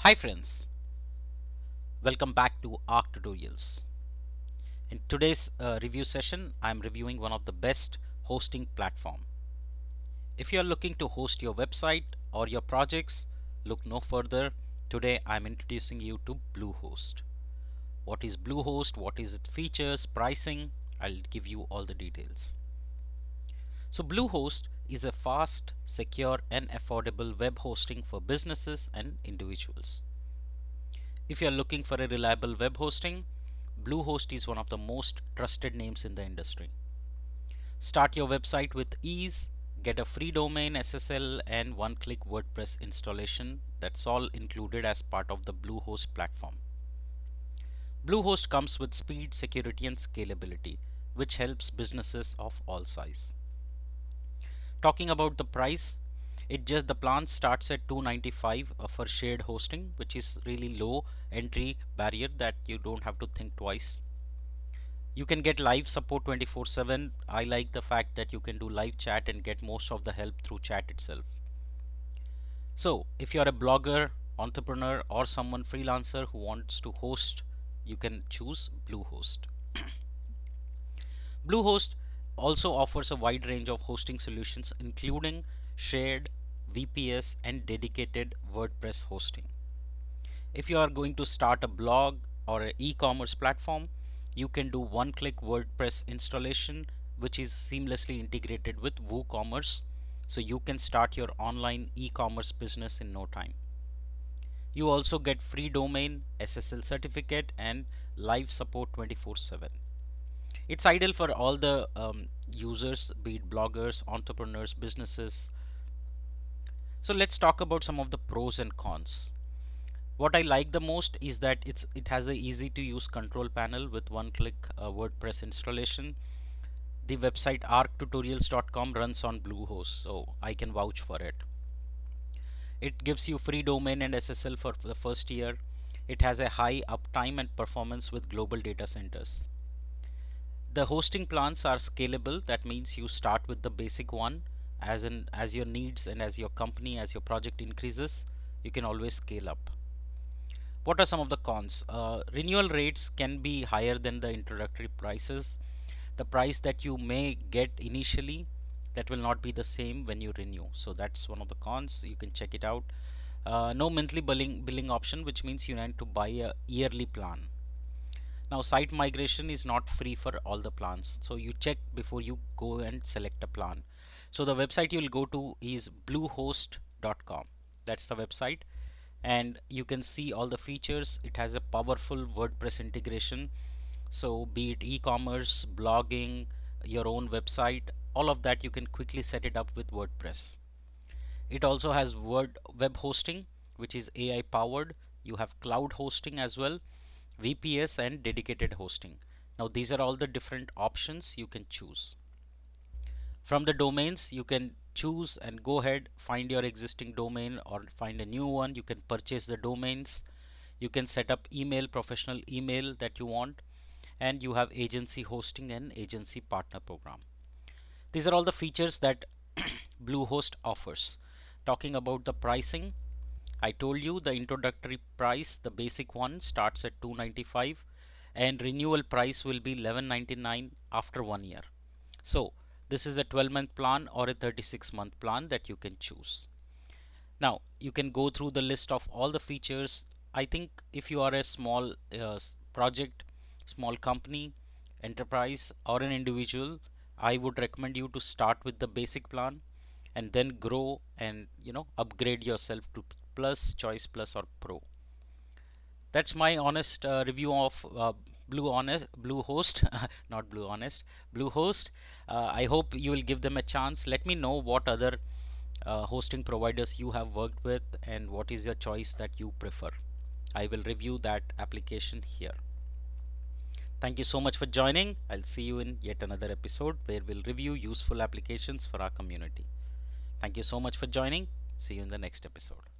Hi friends, welcome back to Arc Tutorials. In today's review session, I'm reviewing one of the best hosting platform. If you are looking to host your website or your projects, look no further. Today I'm introducing you to Bluehost. What is Bluehost? What is its features, pricing? I'll give you all the details. So Bluehost is a fast, secure and affordable web hosting for businesses and individuals. If you are looking for a reliable web hosting, Bluehost is one of the most trusted names in the industry. Start your website with ease, get a free domain, SSL and one-click WordPress installation. That's all included as part of the Bluehost platform. Bluehost comes with speed, security and scalability, which helps businesses of all size. Talking about the price, the plan starts at $295 for shared hosting, which is really low entry barrier that you don't have to think twice. You can get live support 24/7. I like the fact that you can do live chat and get most of the help through chat itself. So if you're a blogger, entrepreneur or someone freelancer who wants to host, you can choose Bluehost. Bluehost also offers a wide range of hosting solutions including shared, VPS and dedicated WordPress hosting. If you are going to start a blog or an e-commerce platform, you can do one-click WordPress installation, which is seamlessly integrated with WooCommerce, so you can start your online e-commerce business in no time. You also get free domain, SSL certificate and live support 24/7. It's ideal for all the users, be it bloggers, entrepreneurs, businesses. So let's talk about some of the pros and cons. What I like the most is that it has a easy to use control panel with one click WordPress installation. The website arctutorials.com runs on Bluehost, so I can vouch for it. It gives you free domain and SSL for the first year. It has a high uptime and performance with global data centers. The hosting plans are scalable. That means you start with the basic one, as your needs and as your company, as your project increases, you can always scale up. What are some of the cons? Renewal rates can be higher than the introductory prices. The price that you may get initially, that will not be the same when you renew. So that's one of the cons. You can check it out. No monthly billing option, which means you need to buy a yearly plan. Now site migration is not free for all the plans, so you check before you go and select a plan. So the website you'll go to is bluehost.com. That's the website, and you can see all the features. It has a powerful WordPress integration, so be it e-commerce, blogging, your own website, all of that you can quickly set it up with WordPress. It also has web hosting, which is AI powered. You have cloud hosting as well, VPS and dedicated hosting. Now these are all the different options you can choose. From the domains, you can choose and go ahead, find your existing domain or find a new one. You can purchase the domains. You can set up email, professional email that you want, and you have agency hosting and agency partner program. These are all the features that Bluehost offers. Talking about the pricing, I told you the introductory price, the basic one starts at $295 and renewal price will be $11.99 after 1 year. So this is a 12-month plan or a 36-month plan that you can choose. Now you can go through the list of all the features. I think if you are a small project, small company, enterprise or an individual, I would recommend you to start with the basic plan and then grow and upgrade yourself to plus, choice plus or pro. That's my honest review of Bluehost, not Blue Honest, Bluehost. I hope you will give them a chance. Let me know what other hosting providers you have worked with and what is your choice that you prefer. I will review that application here. Thank you so much for joining. I'll see you in yet another episode where we'll review useful applications for our community. Thank you so much for joining. See you in the next episode.